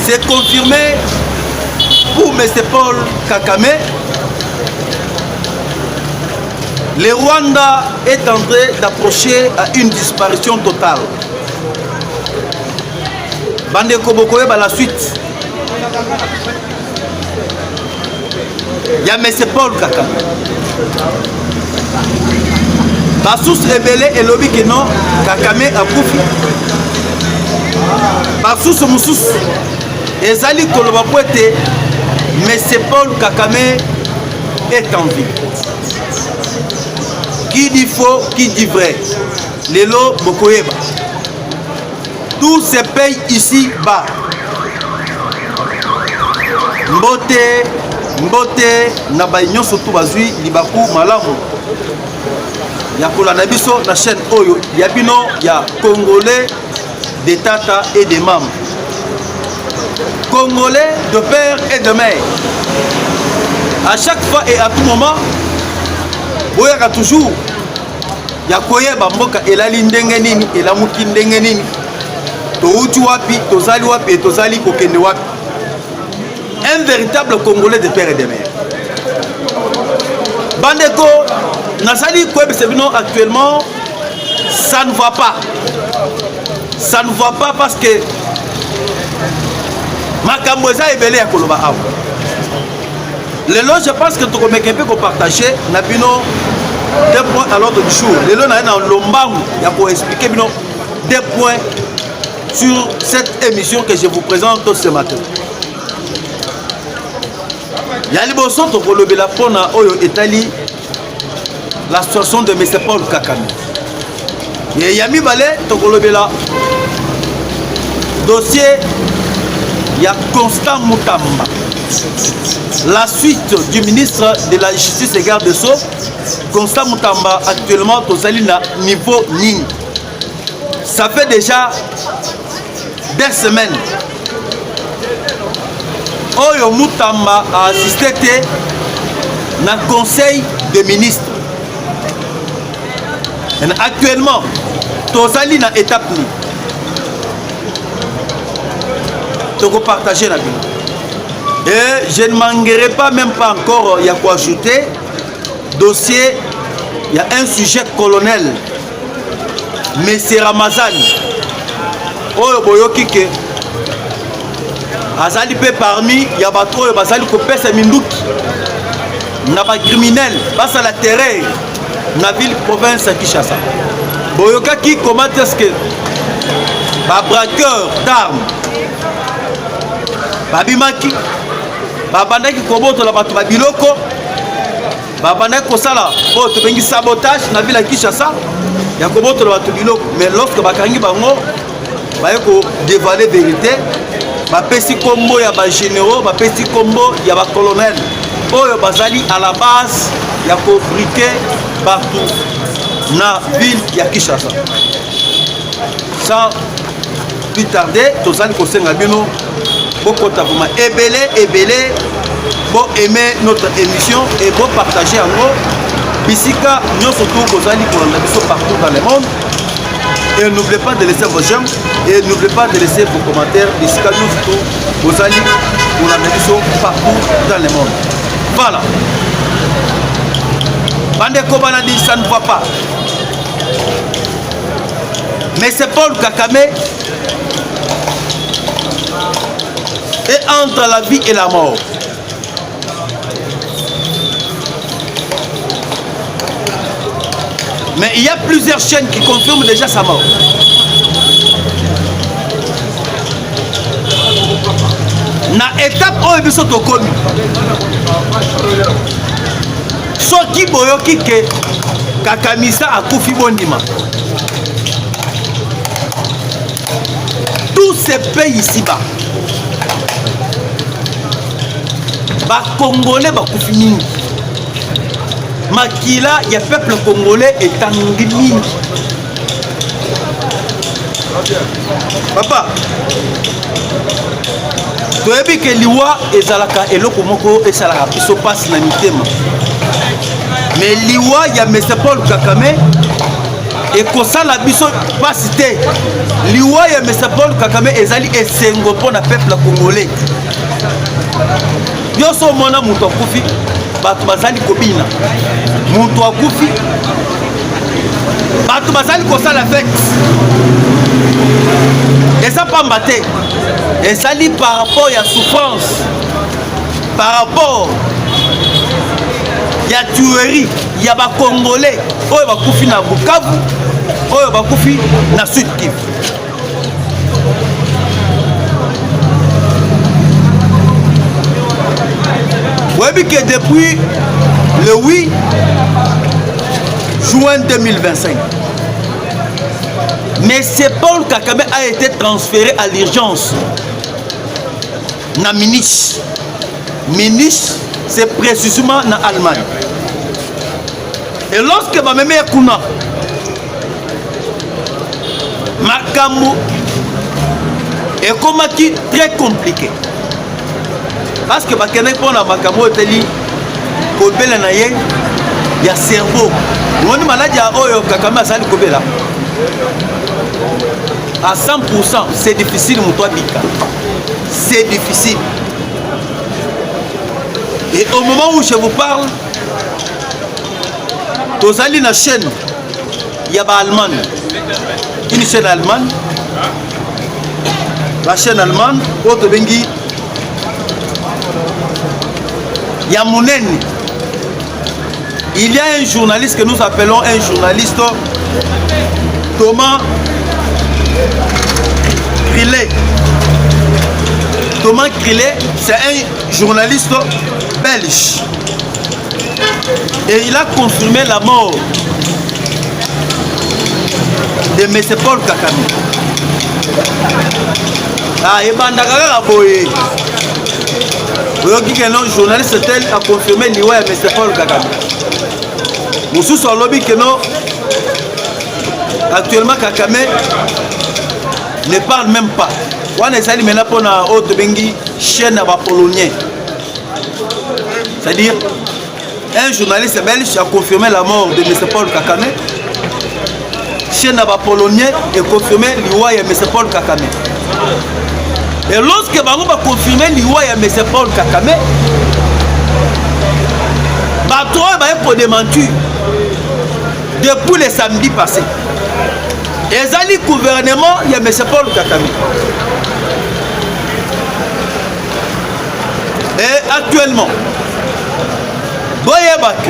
C'est confirmé pour M. Paul Kagame. Le Rwanda est en train d'approcher à une disparition totale. Bande Kobokoye, la suite. Il y a M. Paul Kagame. La source révélée est lobby que non, Kagame a koufi. La source moussous. Et Zali Kolobapouete, M. Paul Kagame est en vie. Qui dit faux, qui dit vrai. Lelo Bokoyeba. Tout se paye ici bas. Mbote na baignon surtout bazui libaku malamu. Ya kola na biso na chaîne oyo ya bino ya Congolais des tata et des mames. Congolais de père et de mère. À chaque fois et à tout moment, boyaka toujours ya koyeba mboka elali ndenge nini elamuki ndenge nini touti wapi tozali wapi et tozali kokende wapi. Un véritable Congolais de père et de mère. Bandeko Nazali Kwebe Sebino actuellement ça ne va pas. Ça ne va pas parce que Makamboza est belé à Koloba. Le lot, je pense que tu peux partager Nabino 2 points à l'ordre du jour. Le lot, on a un lombang pour expliquer des points sur cette émission que je vous présente ce matin. Yaliboso Tokolobe la Pona Oyo Italie, la situation de M. Paul Kagame. Et Yami Balé Tokolobe la dossier, il y a Constant Moutamba. La suite du ministre de la Justice et Garde des Sceaux, Constant Moutamba, actuellement, Tozali na niveau Ning. Ça fait déjà des semaines. Oyo Moutamba a assisté dans le conseil des ministres. Et actuellement, Tozali na étape ni. Toko partager la vie. Et je ne manquerai pas même pas encore, il y a quoi ajouter. Dossier, il y a un sujet colonel. Monsieur Ramazan. Oyo boyoki ke azali pe parmi ya bato oyo bazali kopesa minduki na ba criminel basa la terreur na ville province à Kinshasa. Boyokaki comment est-ce que ba braqueur d'armes babimaki babandaki kobotola bato ba biloko babandaki kosala oyo tobengi sabotage na ville ya Kinshasa ya kobotola bato biloko. Mais lorsque bakangi bango baye ko dévoiler vérité, bapesi kombo ya ba généraux, bapesi kombo ya ba colonel oyo bazali à la base ya ko briquer partout na ville ya Kinshasa. Sans plus tarder, tozali kosenga bino bokota vraiment ebele bo aimer notre émission et bo partager en gros bisika nyoso tout kozali kolanda biso partout dans le monde. Et n'oubliez pas de laisser vos j'aime et n'oubliez pas de laisser vos commentaires bisika nyoso tout kozali kolanda biso partout dans le monde. Voilà. Bandeko banadi, ça ne va pas. Mais c'est Paul Kagame et entre la vie et la mort. Mais il y a plusieurs chaînes qui confirment déjà sa mort. Na étape oyo biso tokomi. Soki boyoki ke Kakamisa akufi bondima. Tout se paye ici-bas. Ba Congolais bakufi mingi. Makila ya peuple congolais est angli. Papa, toyebi ke liwa ezalaka eloko moko esalaka biso pasi na mitema. Mais liwa ya M. Paul Kagame et que ça la biso pas cité liwa ya M. Paul Kagame ezali esengo pour le peuple congolais yoso mona muto akufi bato bazali kobina muto akufi bato bazali kosala fête et ça pas mbaté et ça li par rapport à souffrance par rapport ya tuerie ya ba congolais oyo bakufi na Bukavu oyo bakufi na Sud Kivu. Vous voyez que depuis le 8 juin 2025, M. Paul Kagame a été transféré à l'urgence na Munich. Munich, c'est précisément en Allemagne. Et lorsque ma mère Kuna, Makambo est comme très compliqué. Parce que bakene pona Makambo teli kobela na ye ya cerveau. Ngoni maladie ya oyo Kagame asali kobela. À 100%, c'est difficile mon toi bika. C'est difficile. Et au moment où je vous parle, tozali na chaîne ya ba allemande. Une chaîne allemande. La chaîne allemande autre bengi ya monene. Il y a un journaliste que nous appelons un journaliste Thomas Grillet. Thomas Grillet, c'est un journaliste belge. Et il a confirmé la mort de M. Paul Kagame. Ah, et Bandagara Boye. Le journaliste a confirmé l'Iwa de M. Paul Kagame. Nous sommes lobby que non. Actuellement, Kagame ne parle même pas. On est allé maintenant pour la haute bengi chaîne à Polonien. C'est-à-dire, un journaliste belge a confirmé la mort de M. Paul Kagame. Chaîne à Polonien et confirmé l'Iwa de M. Paul Kagame. Et lorsque Bango a confirmé l'Iwa de M. Paul Kagame, Bato va être démenti depuis le samedi passé. Et le gouvernement, il y a M. Paul Kagame. Et actuellement, Boyebak,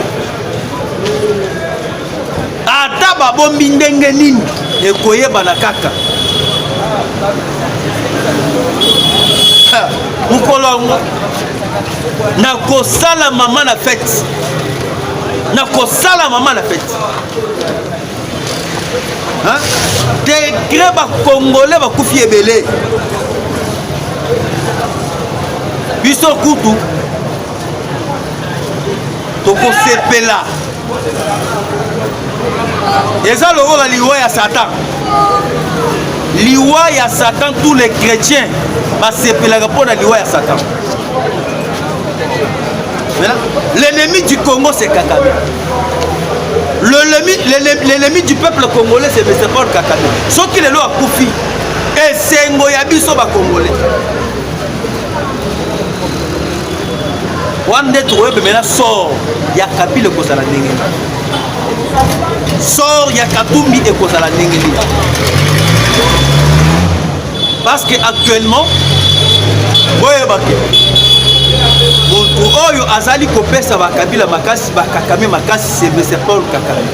Ataba Bombindengenin et Koyeba Nakaka. Mukolongo, Nakosala maman la fête. Nakosala maman la fête. Hein? Des grèves congolais va koufi ebele. Biso kutu. Toko sepela. Eza logo la liwa ya Satan. Liwa ya Satan, tous les chrétiens va sepela pour la liwa ya Satan. L'ennemi du Congo c'est Kagame. L'ennemi du peuple congolais c'est M. Paul Kagame. Ce qui est là à Koufi et c'est Ngoyabiso ba congolais. One day trouvé maintenant sort ya Kabila kozala ndenge. Sort ya Katumbi et kozala ndenge. Parce que actuellement boye baké Moto oyo azali kopesa ba Kabila makasi ba Kagame makasi c'est M. Paul Kagame.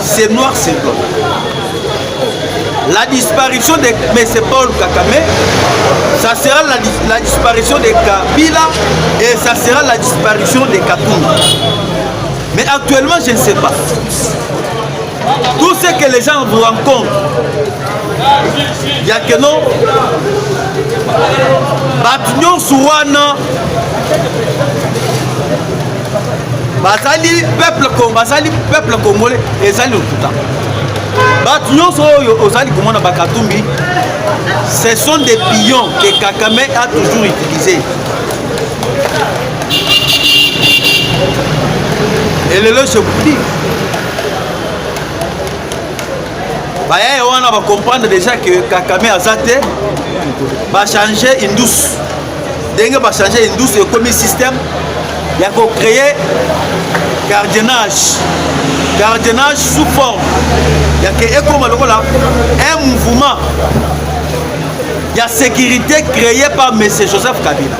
C'est noir c'est blanc. La disparition de M. Paul Kagame, ça sera la disparition de Kabila et ça sera la disparition de Katumbi. Mais actuellement je ne sais pas. Tout ce que les gens vous rencontrent, il y a que non. Batunyon Souana, Basali peuple congolais et Zali Okuta. Batunyon Souana, Komona Bakatumbi, ce sont des pions que Kagame a toujours utilisés. Et le je vous dis, baya wana va comprendre déjà que Kakame Azate va changer indus dengue va changer indus et comme système il y a qu'on créer gardiennage sous forme il y a que comme un mouvement il y a sécurité créée par M. Joseph Kabila.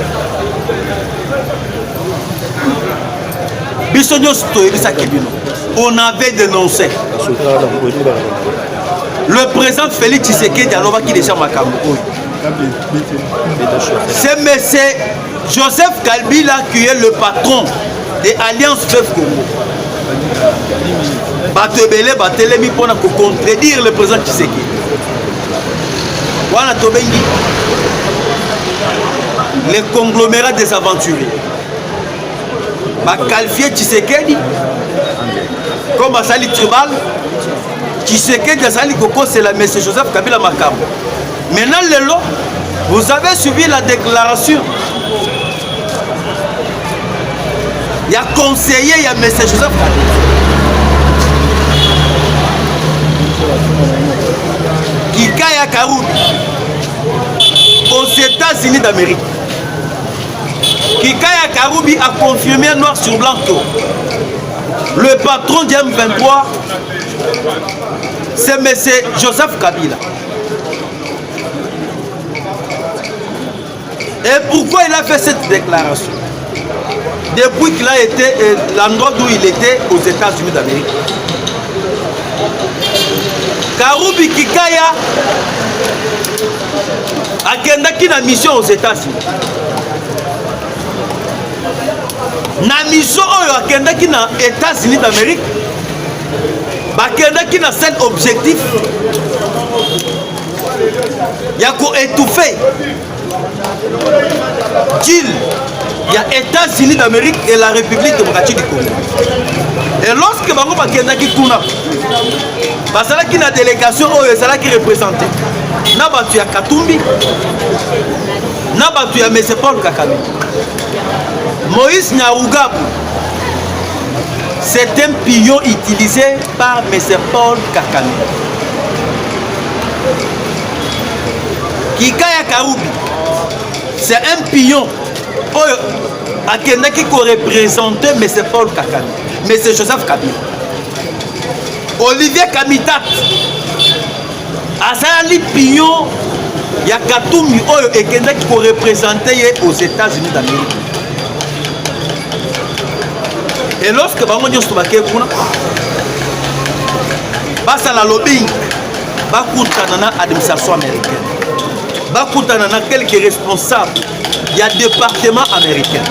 On avait dénoncé. Le président Félix Tshisekedi alors qui déjà Makambo. C'est M. Joseph Kabila qui est le patron de l'Alliance Fleuve Congo. Batebele batelemi pour contredire le président Tshisekedi. Voilà Tobengi. Les conglomérats des aventuriers. Va qualifier Tshisekedi comme Asali Tribal. Tshisekedi Asali Koko, c'est la M. Joseph Kabila Makambo. Maintenant, Lelo, vous avez suivi la déclaration. Il y a conseiller, il y a M. Joseph Kabila. Kikaya Karoubi aux États-Unis d'Amérique. Kikaya Karoubi a confirmé noir sur blanc que le patron du M23 c'est M. Joseph Kabila. Et pourquoi il a fait cette déclaration? Depuis qu'il a été l'endroit où il était aux États-Unis d'Amérique. Karoubi Kikaya a kendaki na mission aux États-Unis. Na mission oyo a kendaki na États-Unis d'Amérique. Ba kendaki na seul objectif ya ko étouffer qu'il y a États-Unis d'Amérique et la République démocratique du Congo. Et lorsque bango ba kendaki kuna basalaki na délégation oyo ezalaki représenté na batu ya Katumbi na batu ya M. Paul Kakame. Moïse Nyarugabo, c'est un pion utilisé par M. Paul Kakame. Kikaya Karoubi, c'est un pion qui représente M. Paul Kakame, M. Joseph Kabila. Olivier Kamitat, Asali pion, il y a Katumbi qui représente aux États-Unis d'Amérique. Et lorsque bango nyonso bakekuna basa la lobbying bakutana na administration américaine bakutana na quelques responsables il y a département américain.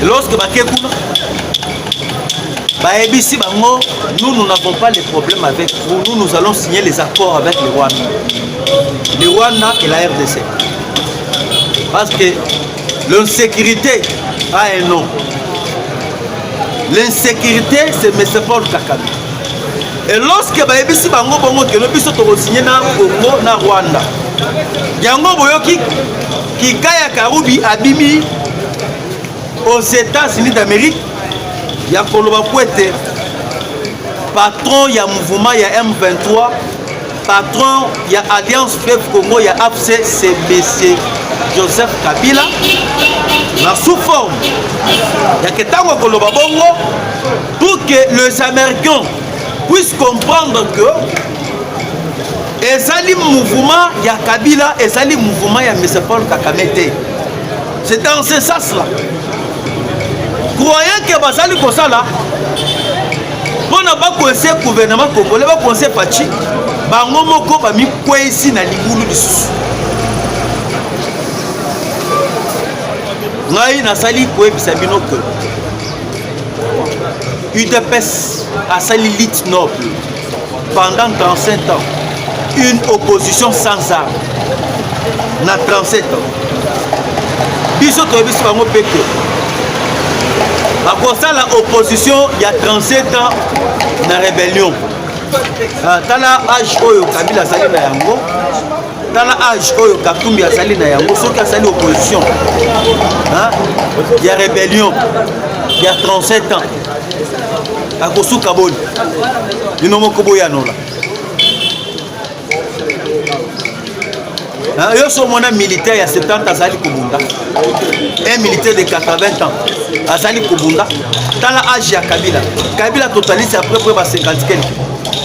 Et lorsque bakekuna baebisi bango nous n'avons pas de problème avec vous, nous allons signer les accords avec le Rwanda et la RDC parce que l'insécurité a un nom. L'insécurité, c'est M. Paul Kakame. Et lorsque baebisi bango bongo que nous puissions signer na Congo na Rwanda, yango boyoki Kikaya Karoubi abimi aux États-Unis d'Amérique, ya koloba kwete patron ya mouvement ya M23, patron ya Alliance Fleuve Congo ya AFC, c'est M. Joseph Kabila. La sous forme, il y a que tant qu'on le babongo pour que les Américains puissent comprendre que les mouvements il y a Kabila et les mouvements il y a M. Paul Kakame. C'est dans ce sens-là. Croyant que Basali Kosala, pour ne pas coincer le gouvernement congolais, pas coincer Pachi, Bango Moko va mis quoi ici dans les boulots du sous. Ngai nasali koyebisa bino que UDPS a sali l'élite noble pendant 35 ans, une opposition sans armes na 37 ans. Biso toyebisi bango peke bakosala opposition il y a 37 ans na rébellion. Tala âge oyo Kabila azali na yango, tala âge oyo Katumbi azali na yango, soki azali opposition il y a rébellion il y a 37 ans akosuka boni ino moko boya nola Yo so mona militaire ya 70 azali kobunda. Un militaire de 80 ans azali kobunda. Dans l'âge ya Kabila. Kabila totalise à peu près 50 quelques.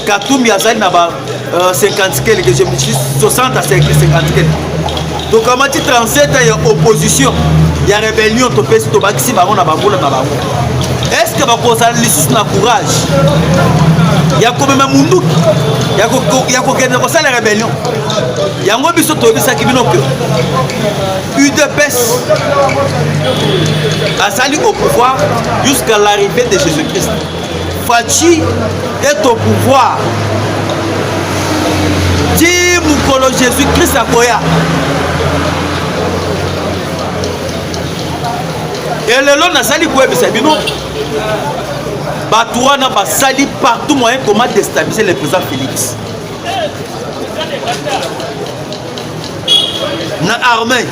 Katumbi azali na ba 50 quelques, 60 à 50 quelques. Donc à mati 37 ans ya opposition, ya rébellion to pesi to bakisi bango na bambula na bango. Est-ce que bakozala lisusu na courage ya komema munduki ya kokende kosala rébellion? Yango biso toyebisaki bino ke UDPS azali au pouvoir jusqu'à l'arrivée de Jésus-Christ. Fachi est au pouvoir ti mukolo Jésus-Christ akoya. Et le long nazali koyebisa bino bato wana basali partout moyen comment déstabiliser le président Félix. Na armée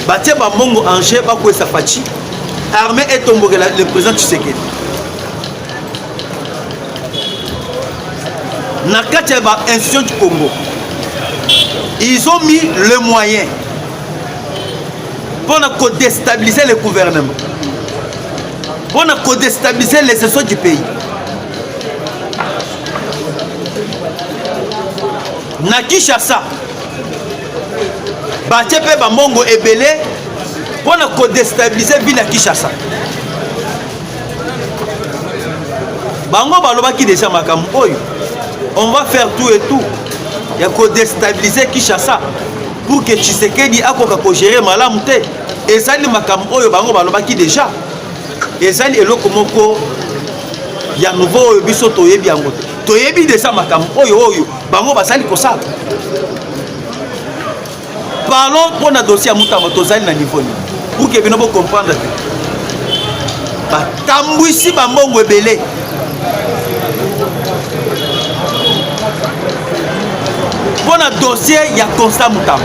batie bamongo Angers bakwesa Fachi, armée est tombé le président Tshisekedi. Na kati ya ba institution du Congo, ils ont mis le moyen pour déstabiliser le gouvernement, pour déstabiliser les institutions du pays. Na Kinshasa batie pe bamongo ebele pour déstabiliser ville ya Kinshasa. Bango balobaki déjà makambo oyo on va faire tout et tout ya ko déstabiliser Kinshasa pour que Tshisekedi akoka ko gérer malamu te. Ezali makambo oyo bango balobaki déjà. Ezali eloko moko ya nouveau oyo biso toyebi yango te. Toyebi déjà makambo oyo bango basali kosala. Parlons pour na dossier à Moutamba tozali na niveau pour que bino bo comprendre que ba tambwisi ba mbongo ebele pour na dossier ya Constant Moutamba.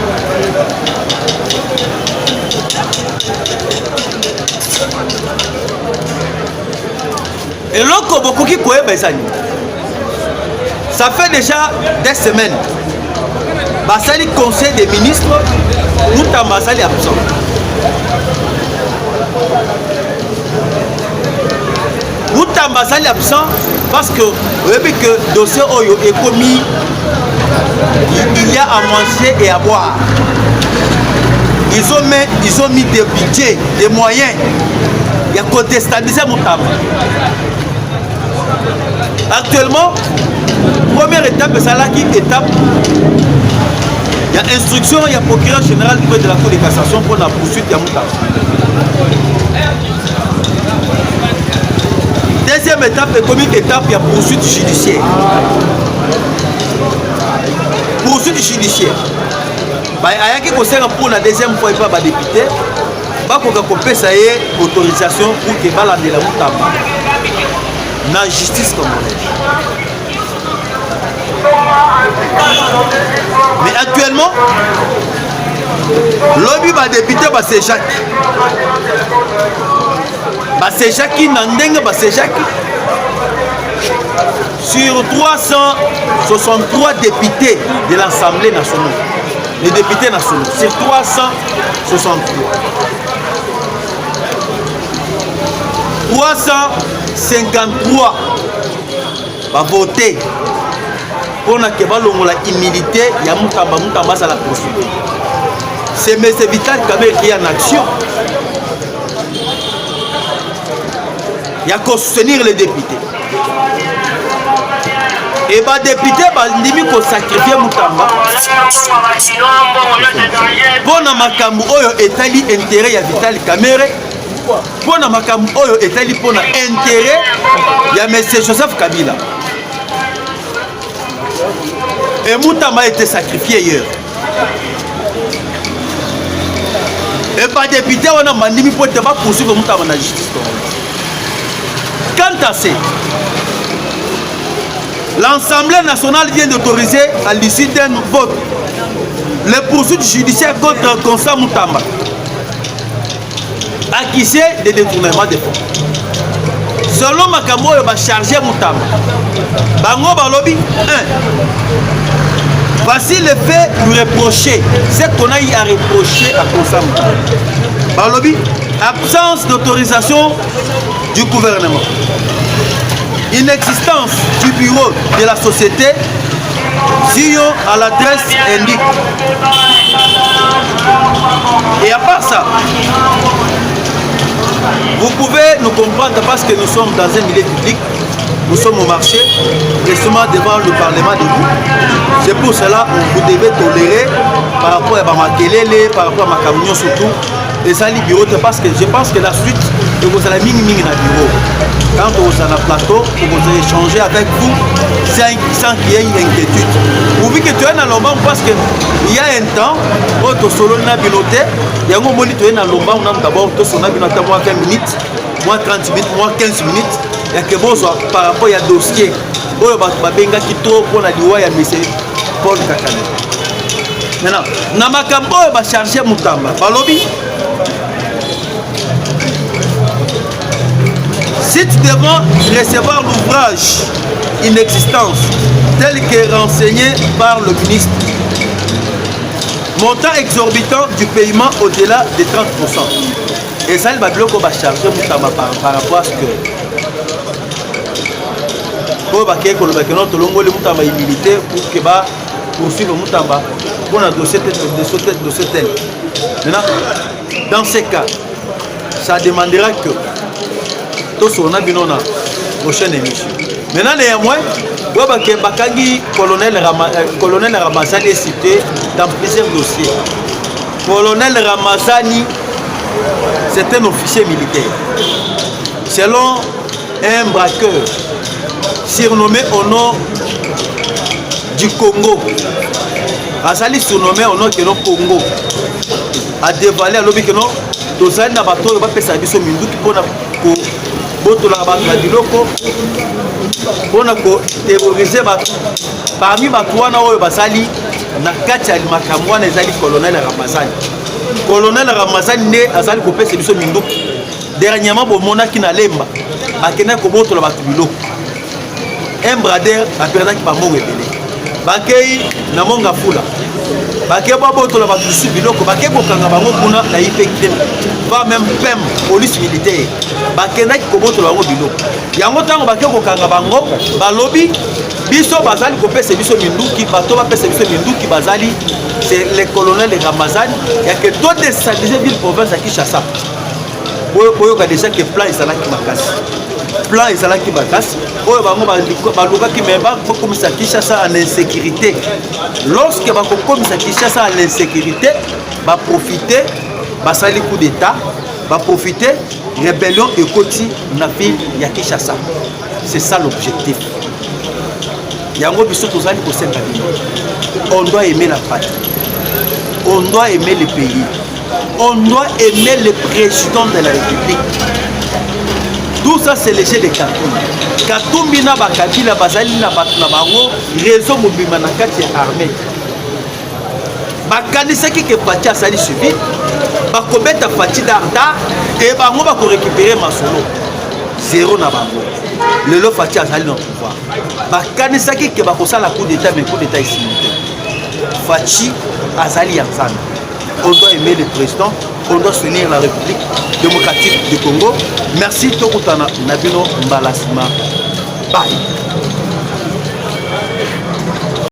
Et loko bokoki koyeba ezali. Ça fait déjà des semaines. Basali conseil des ministres, Moutamba Basali absent. Moutamba Basali absent parce que vous voyez que le dossier Oyo est commis, il y a à manger et à boire. Ils ont mis des budgets, des moyens. Il y a qu'à déstabiliser Moutamba. Actuellement, première étape, c'est là qui étape. Il y a instruction, il y a procureur général de la Cour de cassation pour la poursuite de Moutamba. Deuxième étape, la première étape, il y a poursuite judiciaire. Poursuite judiciaire. Il y a qui concerne pour la deuxième fois, il n'y a pas de député. Il y a une autorisation pour que la Moutamba dans la justice congolaise. Mais actuellement, lobby va député c'est Jacques. C'est Jacques Nandeng, c'est Jacques. Sur 363 députés de l'Assemblée nationale, les députés nationaux, c'est 363. 353 va voter pour que l'immunité ya Moutamba à la poursuite. C'est M. Vital Kamerhe qui est en action. Il y a qu'à soutenir les députés. Et les députés vont sacrifier Moutamba. Pour makambo oyo etali intérêt ya Vital Kamerhe. Pour makambo oyo etali pour intérêt ya M. Joseph Kabila. Et Moutamba a été sacrifié hier. Et pas député, on a mandé pour te poursuivre Moutamba dans la justice. Quant à ça, l'Assemblée nationale vient d'autoriser à l'issue d'un vote les poursuites judiciaires contre Constant Moutamba, accusé de détournement de fonds. Selon Makambo, il va charger Moutamba. Bango Balobi 1. Voici le fait lui reprocher. C'est qu'on a eu à reprocher à Kosam. Balobi, absence d'autorisation du gouvernement. Inexistence du bureau de la société si à l'adresse indique. Et à part ça, vous pouvez nous comprendre parce que nous sommes dans un milieu public, nous sommes au marché, justement devant le Parlement de vous. C'est pour cela que vous devez tolérer par rapport à Makelele, par rapport à Makamignon surtout, et ça les bureaux, parce que je pense que la suite, vous allez ming dans le bureau. Quand vous êtes dans le plateau, vous allez échanger avec vous sans qu'il y ait une inquiétude. Vous voyez que tu es dans l'ombre parce qu'il y a un temps, votre solo n'a binoté, il y a un moment où tu es dans l'ombre, on a d'abord tout son abinoté moins 20 minutes, moins 30 minutes, moins 15 minutes. Il y a que bon par rapport à dossier. Il y a benga qui trop pour la loi ya monsieur Paul Kakane. Maintenant, na makambo ba charger mutamba. Balobi. Si tu devras recevoir l'ouvrage inexistence tel que renseigné par le ministre, montant exorbitant du paiement au-delà de 30%. Et ça, il va bloquer va charger mutamba par rapport à ce que pour que notre longo le mutamba immunité pour que va poursuivre le mutamba pour un dossier tel. Maintenant, dans ces cas, ça demandera que tout ce qu'on a bien na prochaine émission. Maintenant, néanmoins, colonel Ramazani est cité dans plusieurs dossiers. Colonel Ramazani, c'est un officier militaire. Selon un braqueur surnommé au nom du Congo, Azali surnommé au nom du Congo, a dévalé à l'objet que non, Tozali na bato va pesa biso minduki pona ko botola bato ya biloko pona ko terroriser bato. Parmi bato wana oyo basali na kati ya makambo wana ezali colonel Ramazani. Colonel Ramazani nde azali ko pesa biso minduki. Dernièrement bomonaki na lemba bakena ko botola bato biloko. Un brader a perdu ba mongo ebele. Bakei na monga fula. Bakei ba botola bato su biloko bakei ko kanga bango kuna na IPT. Pas même PEM police militaire. Bakena ko botola bango biloko. Yango tango bakei ko kanga bango balobi biso bazali ko pesa biso minduki bato ba pesa biso minduki bazali c'est le colonel de Ramazani ya que tout déstabiliser ville province à Kinshasa. Oyo ka déjà que plan ezalaki makasi. Plan ezalaki makasi. Oyo bango balukaki mais ba komisa Kinshasa en insécurité. Lorsque ba komisa Kinshasa en insécurité, ba profiter basali coup d'état, ba profiter rébellion et koti na ville ya Kinshasa. C'est ça l'objectif. Yango biso tozali ko senga bino. On doit aimer la patrie. On doit aimer le pays. On doit aimer le président de la République. Tout ça, c'est le jeu de Katumbi. Katumbi na bakabila bazali na bango réseau mobima na kati ya armée. Bakanisaki ke Fati asali suivi, bakobeta Fati darda et bango bako récupérer masolo. Zéro na bango. Lelo Fati asali na pouvoir. Bakanisaki ke bakosala coup d'état mais coup d'état ici. Fati azali yanzana. On doit aimer le président, on doit soutenir la République démocratique du Congo. Merci Tokutana Nabino Mbalasima. Bye.